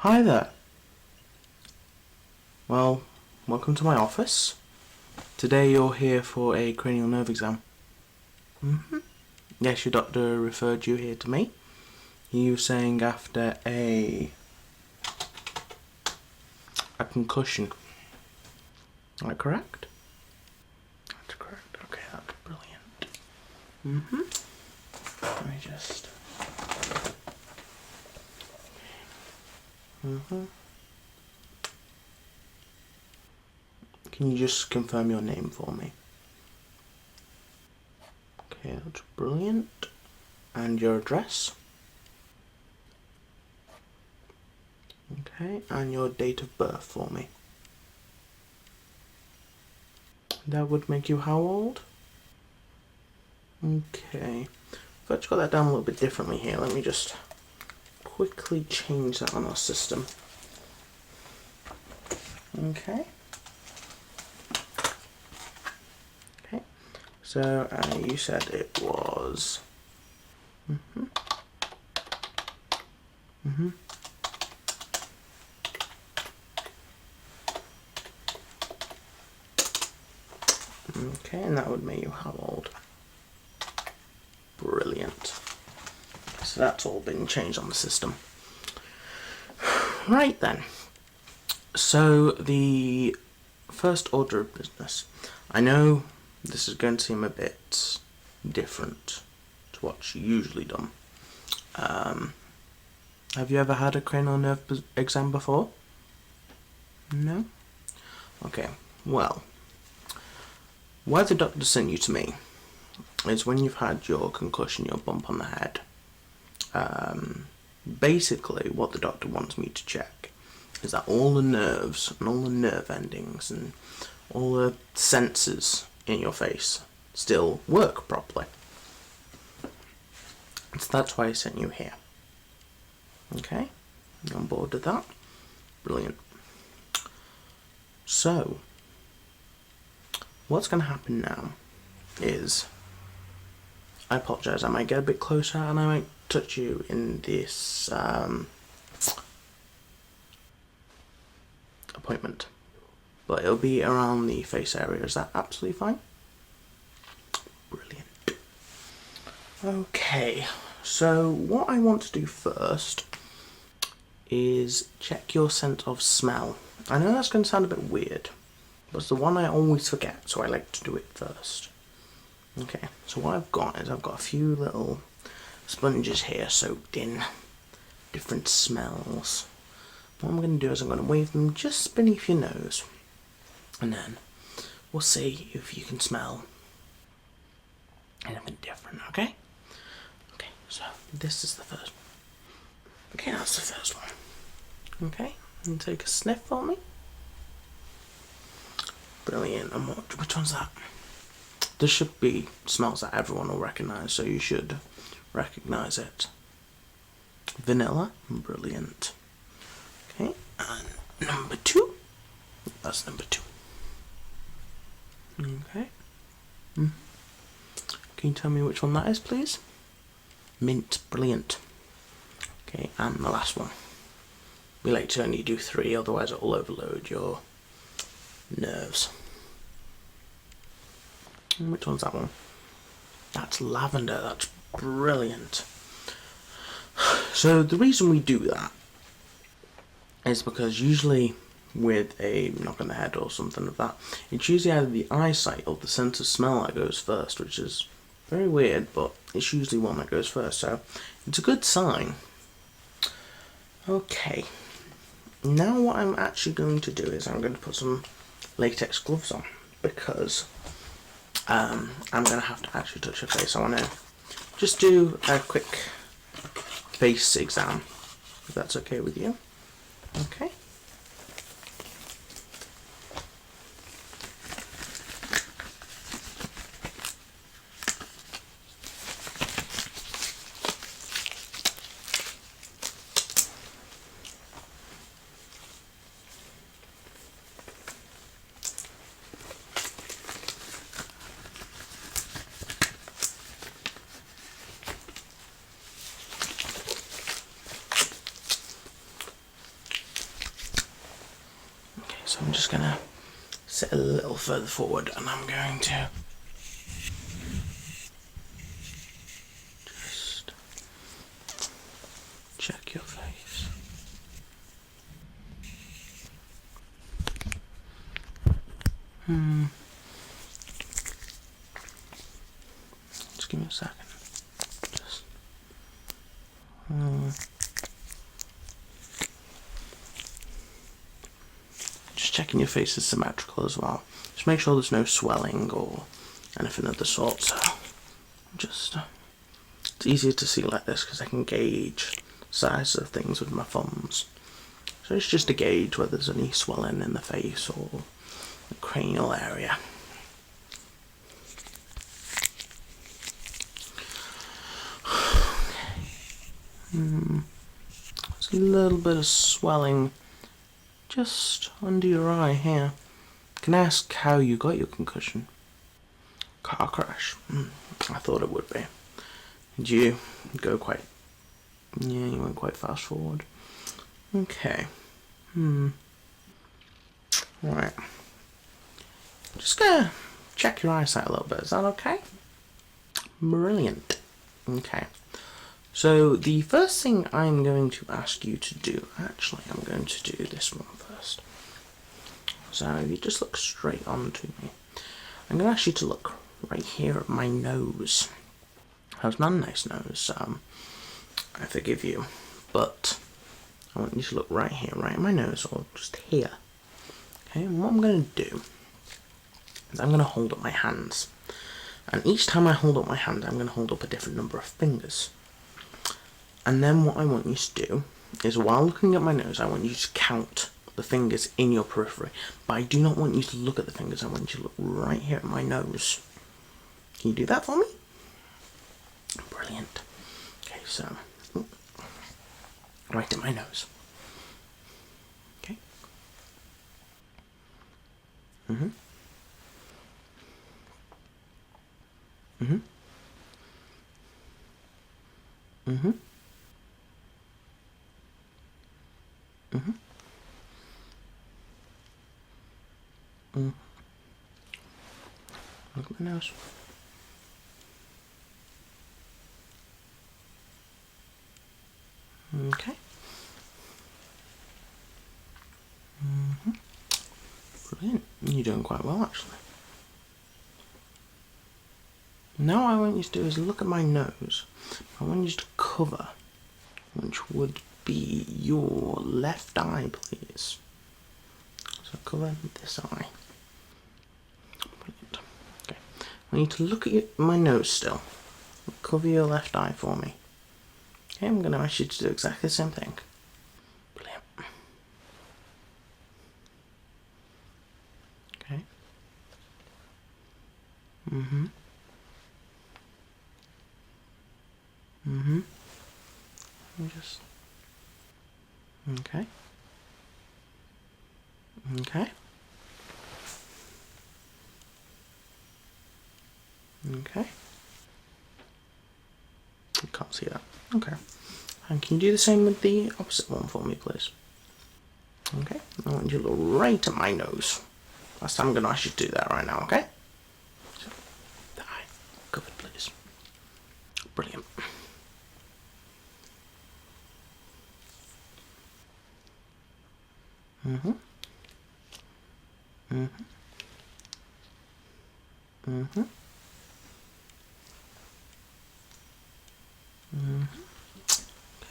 Hi there. Well, welcome to my office. Today you're here for a cranial nerve exam. Yes, your doctor referred you here to me. You were saying after a concussion. Is that correct? That's correct. Okay, that's brilliant. Let me just... Can you just confirm your name for me? Okay, that's brilliant. And your address? Okay, and your date of birth for me? That would make you how old? Okay, I've actually got that down a little bit differently here. Let me just quickly change that on our system. Okay. Okay, so you said it was... Okay, and that would make you how old? Brilliant. So that's all been changed on the system. Right then. So the first order of business. I know this is going to seem a bit different to what's usually done. Have you ever had a cranial nerve exam before? No? Okay, well, why the doctor sent you to me is when you've had your concussion, your bump on the head. Basically, what the doctor wants me to check is that all the nerves and all the nerve endings and all the sensors in your face still work properly. So that's why I sent you here. Okay, you on board with that? Brilliant. So, what's going to happen now is, I apologise, I might get a bit closer and I might touch you in this appointment, but it'll be around the face area. Is that absolutely fine? Brilliant. Okay, so what I want to do first is check your sense of smell. I know that's going to sound a bit weird, but it's the one I always forget, so I like to do it first. Okay, so what I've got is I've got a few little sponges here soaked in different smells. What I'm going to do is I'm going to wave them just beneath your nose, and then we'll see if you can smell anything different, okay? Okay, so this is the first one. Okay, that's the first one. Okay, and take a sniff for me. Brilliant, and which one's that? There should be smells that everyone will recognise, so you should recognise it. Vanilla, brilliant. Okay, and number 2. That's number 2. Okay. Can you tell me which one that is, please? Mint, brilliant. Okay, and the last one. We like to only do 3, otherwise it will overload your nerves. And which one's that one? That's lavender, that's brilliant. So the reason we do that is because usually with a knock on the head or something like that, it's usually either the eyesight or the sense of smell that goes first, which is very weird, but it's usually one that goes first, so it's a good sign. Okay, now what I'm actually going to do is I'm going to put some latex gloves on, because I'm going to have to actually touch your face. I want to just do a quick face exam, if that's okay with you. Okay. So I'm just gonna sit a little further forward and I'm going to just check your face. Just give me a second. Just checking your face is symmetrical as well. Just make sure there's no swelling or anything of the sort. So just it's easier to see like this because I can gauge size of things with my thumbs. So it's just to gauge whether there's any swelling in the face or the cranial area. There's a little bit of swelling just under your eye here. Can I ask how you got your concussion? Car crash. I thought it would be. Did you go quite... Yeah, you went quite fast forward. Okay. Right. Just gonna check your eyesight a little bit. Is that okay? Brilliant. Okay. So the first thing I'm going to ask you to do, actually I'm going to do this one first. So if you just look straight on to me, I'm going to ask you to look right here at my nose. That's not a nice nose, I forgive you, but I want you to look right here, right at my nose, or just here. Okay, and what I'm going to do is I'm going to hold up my hands. And each time I hold up my hand, I'm going to hold up a different number of fingers. And then what I want you to do is, while looking at my nose, I want you to count the fingers in your periphery. But I do not want you to look at the fingers, I want you to look right here at my nose. Can you do that for me? Brilliant. Okay, so, right at my nose. Okay. Mm-hmm. Look at my nose. Okay. Brilliant. You're doing quite well, actually. Now what I want you to do is look at my nose. I want you to cover, which would be your left eye, please. So cover this eye. Brilliant. Okay. I want you to look at my nose still. Cover your left eye for me. Okay, I'm going to ask you to do exactly the same thing. Brilliant. Okay. Just... Okay. Okay. Okay. I can't see that. Okay. And can you do the same with the opposite one for me, please? Okay. I want you to look right at my nose. Last time I'm going to ask you to do that right now, okay? So, the eye covered, please. Brilliant.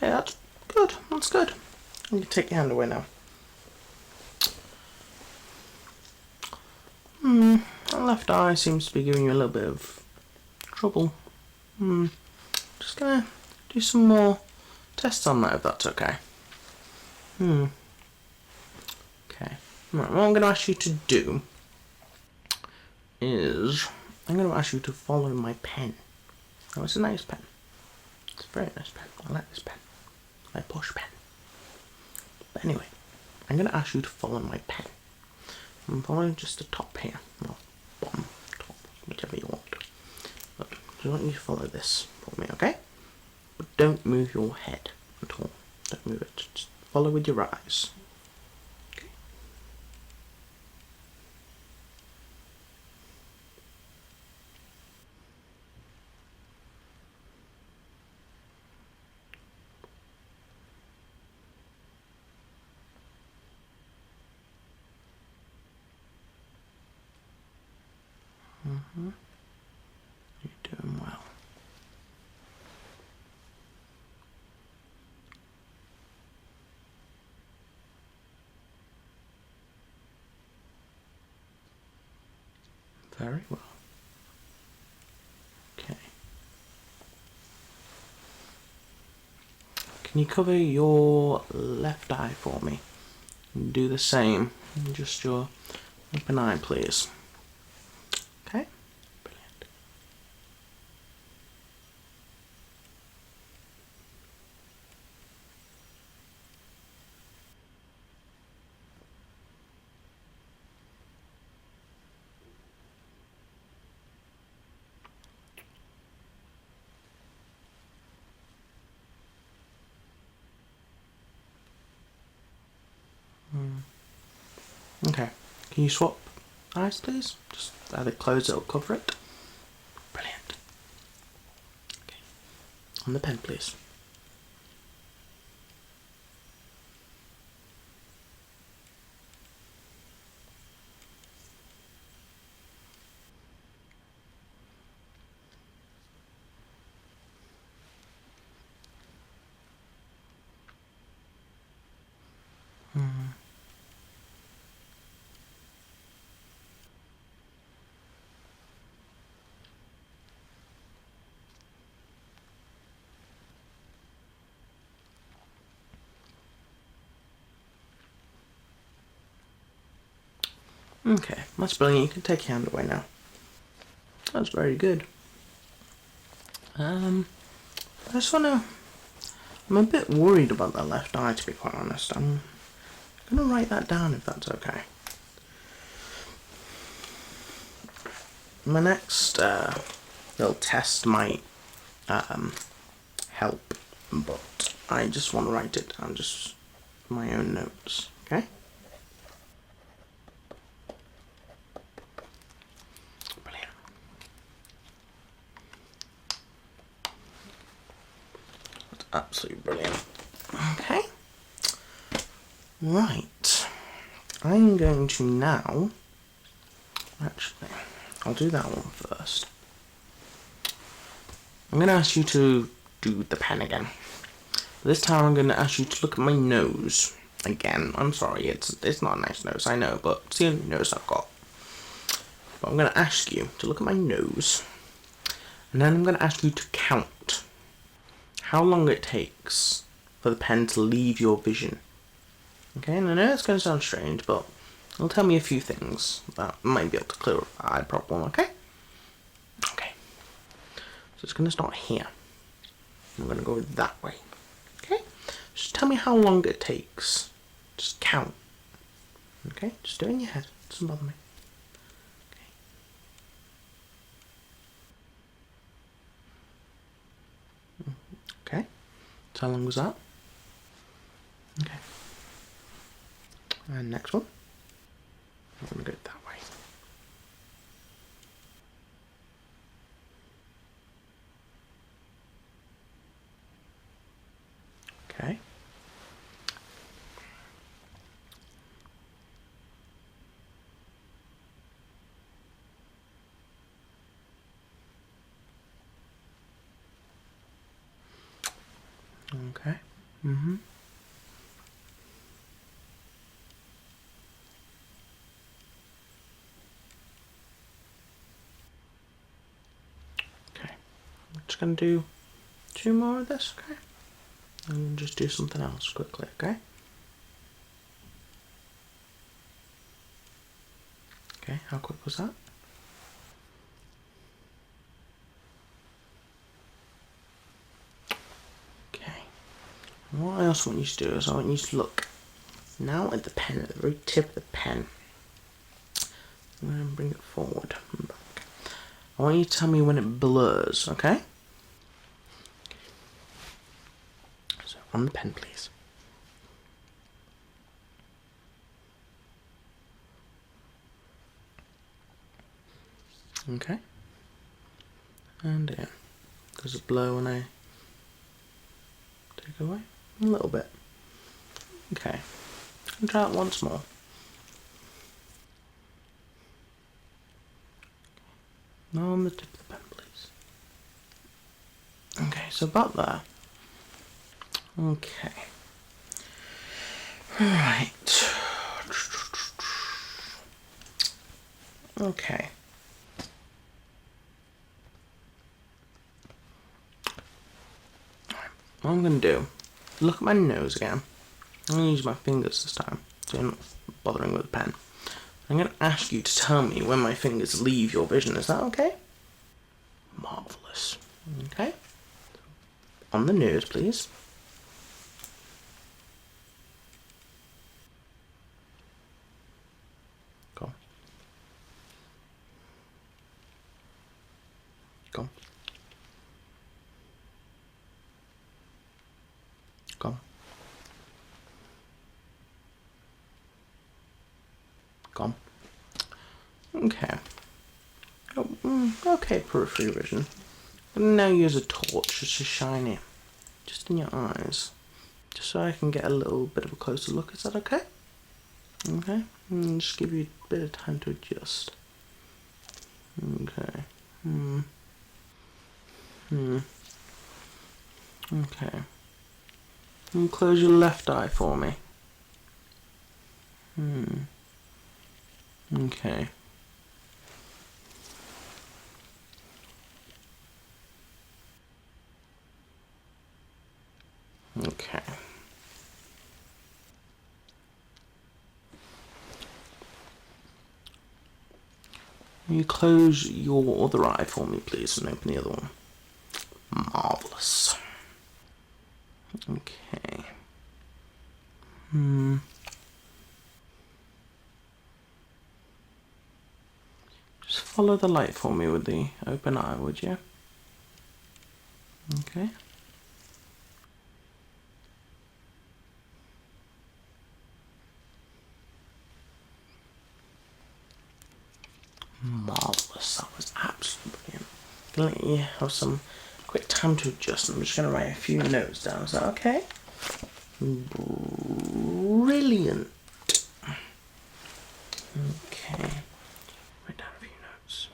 Okay, that's good. That's good. You can take your hand away now. That left eye seems to be giving you a little bit of trouble. Just gonna do some more tests on that, if that's okay. Okay. Right, what I'm gonna ask you to do is I'm gonna ask you to follow my pen. Oh, it's a nice pen. It's a very nice pen. I like this pen. My push pen. But anyway, I'm going to ask you to follow my pen. I'm following just the top here. Or bottom, top, whichever you want. But I want you to follow this for me, okay? But don't move your head at all. Don't move it. Just follow with your eyes. Okay. You're doing well. Very well. Okay. Can you cover your left eye for me? Do the same. Just your open eye, please. Okay? Brilliant. Okay. Can you swap eyes, please? Just either close it or cover it. Brilliant. Okay. On the pen, please. Okay, that's brilliant. You can take your hand away now. That's very good. I just wanna. I'm a bit worried about that left eye, to be quite honest. I'm gonna write that down if that's okay. My next little test might help, but I just want to write it down, just my own notes, okay? Brilliant. That's absolutely brilliant. Okay. Right. I'm going to now... Actually, I'll do that one first. I'm going to ask you to do the pen again. This time I'm going to ask you to look at my nose again. I'm sorry, it's not a nice nose, I know, but it's the only nose I've got. But I'm going to ask you to look at my nose, and then I'm going to ask you to count how long it takes for the pen to leave your vision. Okay, and I know it's going to sound strange, but it'll tell me a few things that might be able to clear up the eye problem, okay? Okay. So it's going to start here. I'm going to go that way. Okay? Just tell me how long it takes. Just count. Okay? Just do it in your head. It doesn't bother me. Okay. So how long was that? Okay. And next one. I'm going to go that way. Okay. Okay. Mm-hmm. Okay. I'm just going to do 2 more of this, okay? And just do something else quickly, okay? Okay, how quick was that? Okay. And what I also want you to do is I want you to look now at the pen, at the very tip of the pen. I'm going to bring it forward and back. I want you to tell me when it blurs, okay? So, on the pen, please. Okay. And in. Does it blow when I take away? A little bit. Okay. And try it once more. On the tip of the pen, please. Okay, so about there. Okay. Right. Okay. What I'm going to do, look at my nose again. I'm going to use my fingers this time, so you're not bothering with the pen. I'm going to ask you to tell me when my fingers leave your vision. Is that okay? Marvellous. Okay. On the nose, please. Go. Go. Go. Go. Okay. Oh, okay, periphery vision. And now use a torch just to shine it, just in your eyes, just so I can get a little bit of a closer look. Is that okay? Okay. And just give you a bit of time to adjust. Okay. Okay. And close your left eye for me. Okay. Okay. Will you close your other eye for me, please, and open the other one? Marvellous. Okay. Just follow the light for me with the open eye, would you? Okay. Marvellous. That was absolutely brilliant. I'm going to let you have some quick time to adjust. I'm just going to write a few notes down. Is that okay? Brilliant. Okay. Write down a few notes.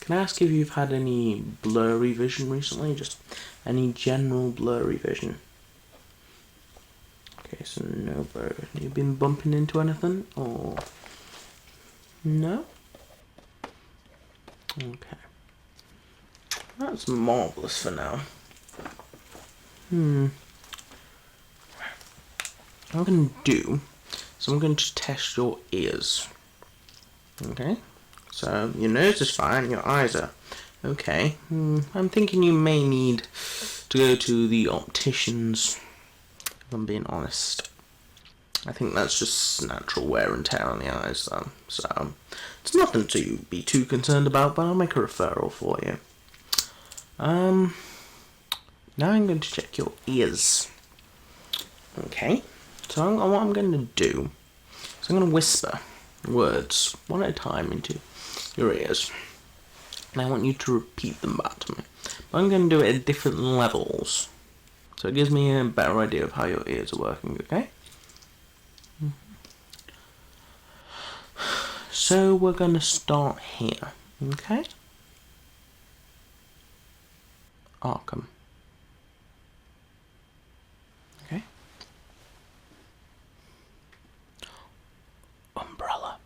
Can I ask if you've had any blurry vision recently? Just any general blurry vision? Okay, so no blurry. Have you been bumping into anything? Or no? Okay. That's marvellous for now. What I'm going to do is I'm going to test your ears. Okay? So your nose is fine, your eyes are okay. I'm thinking you may need to go to the opticians, if I'm being honest. I think that's just natural wear and tear on the eyes though. So it's nothing to be too concerned about, but I'll make a referral for you. Now I'm going to check your ears. Okay, so what I'm going to do is I'm going to whisper words one at a time into your ears, and I want you to repeat them back to me. But I'm going to do it at different levels, so it gives me a better idea of how your ears are working, okay? So we're going to start here, okay? Arkham. Okay. Umbrella.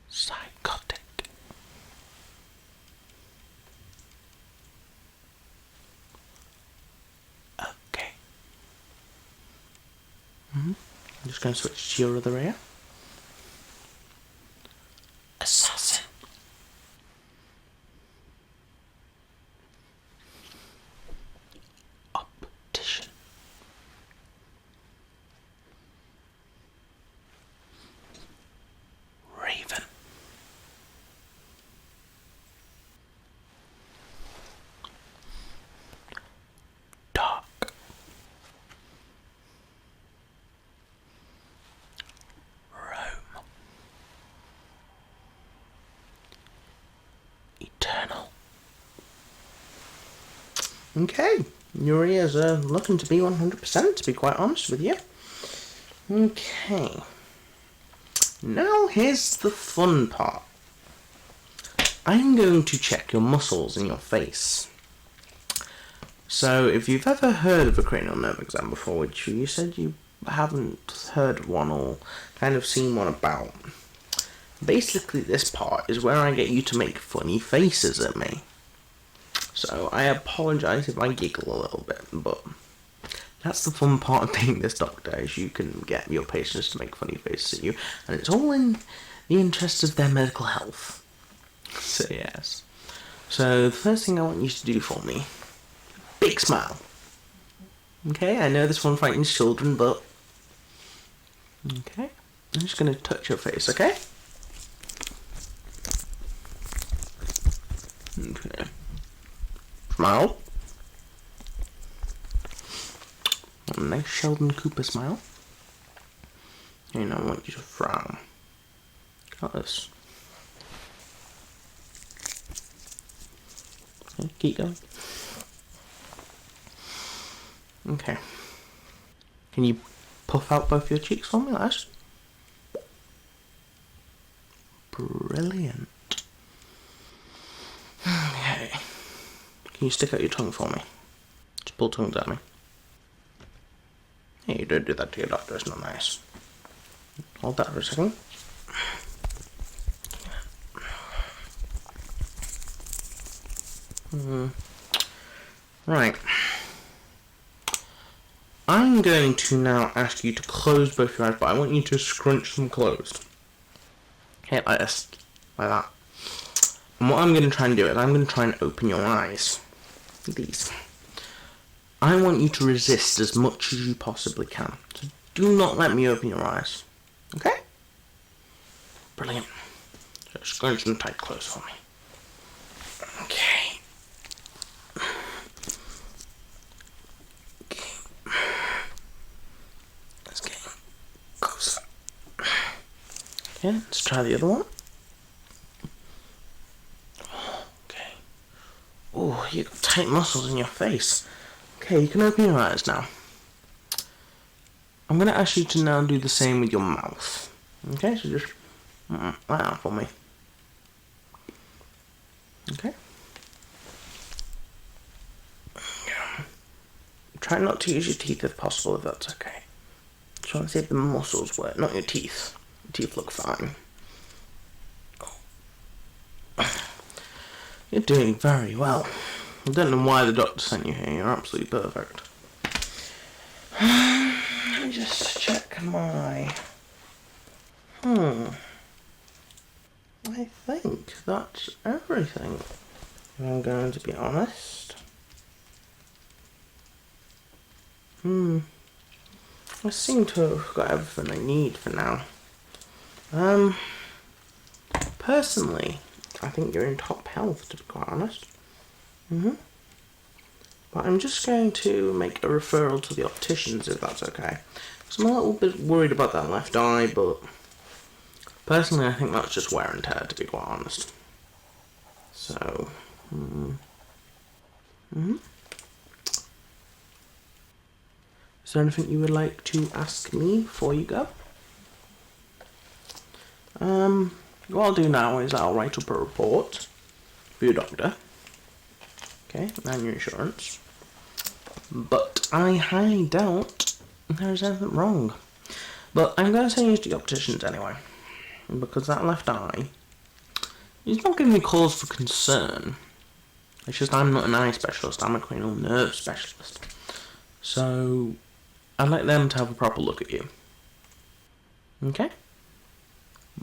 Psychotic. Okay. I'm just going to switch to your other ear. Assassin. Optician. Raven. Dark. Rome. Eternal. Okay, Your ears are looking to be 100%, to be quite honest with you. Okay. Now here's the fun part. I'm going to check your muscles in your face. So, if you've ever heard of a cranial nerve exam before, which you said you haven't heard of one or kind of seen one about, basically this part is where I get you to make funny faces at me. So, I apologise if I giggle a little bit, but that's the fun part of being this doctor, is you can get your patients to make funny faces at you, and it's all in the interest of their medical health. So, yes. So, the first thing I want you to do for me, big smile. Okay, I know this one frightens children, but... Okay, I'm just going to touch your face, okay? Okay. Smile. A nice Sheldon Cooper smile. And I want you to frown. Got this. Okay, keep going. Okay. Can you puff out both your cheeks for me, lass? Brilliant. Okay. Can you stick out your tongue for me? Just pull tongues at me. Hey, you don't do that to your doctor, it's not nice. Hold that for a second. Right. I'm going to now ask you to close both your eyes, but I want you to scrunch them closed. Okay, like this. Like that. And what I'm going to try and do is I'm going to try and open your eyes. These. I want you to resist as much as you possibly can. So do not let me open your eyes. Okay? Brilliant. So scrunch them tight close for me. Okay. Okay, let's try the other one. Okay. Oh, you've got tight muscles in your face. Okay, you can open your eyes now. I'm going to ask you to now do the same with your mouth. Okay, so just like that for me. Okay. Try not to use your teeth if possible, if that's okay. Just want to see if the muscles work, not your teeth. Your teeth look fine. You're doing very well. I don't know why the doctor sent you here. You're absolutely perfect. Let me just check my... I think that's everything, if I'm going to be honest. I seem to have got everything I need for now. Personally, I think you're in top health, to be quite honest. But I'm just going to make a referral to the opticians, if that's okay. So I'm a little bit worried about that left eye, but personally I think that's just wear and tear, to be quite honest. So, Is there anything you would like to ask me before you go? What I'll do now is I'll write up a report for your doctor. Okay, and your insurance. But I highly doubt there's anything wrong. But I'm going to send you to the opticians anyway. Because that left eye is not giving me cause for concern. It's just I'm not an eye specialist, I'm a cranial nerve specialist. So, I'd like them to have a proper look at you. Okay?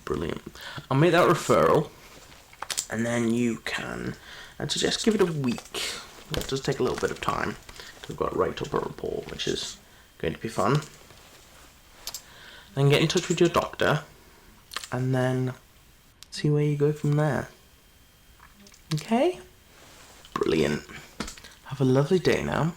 Brilliant. I'll make that referral, and then you can, I'd suggest give it a week. It does take a little bit of time. We've got to write up a report, which is going to be fun. Then get in touch with your doctor, and then see where you go from there. Okay? Brilliant. Have a lovely day now.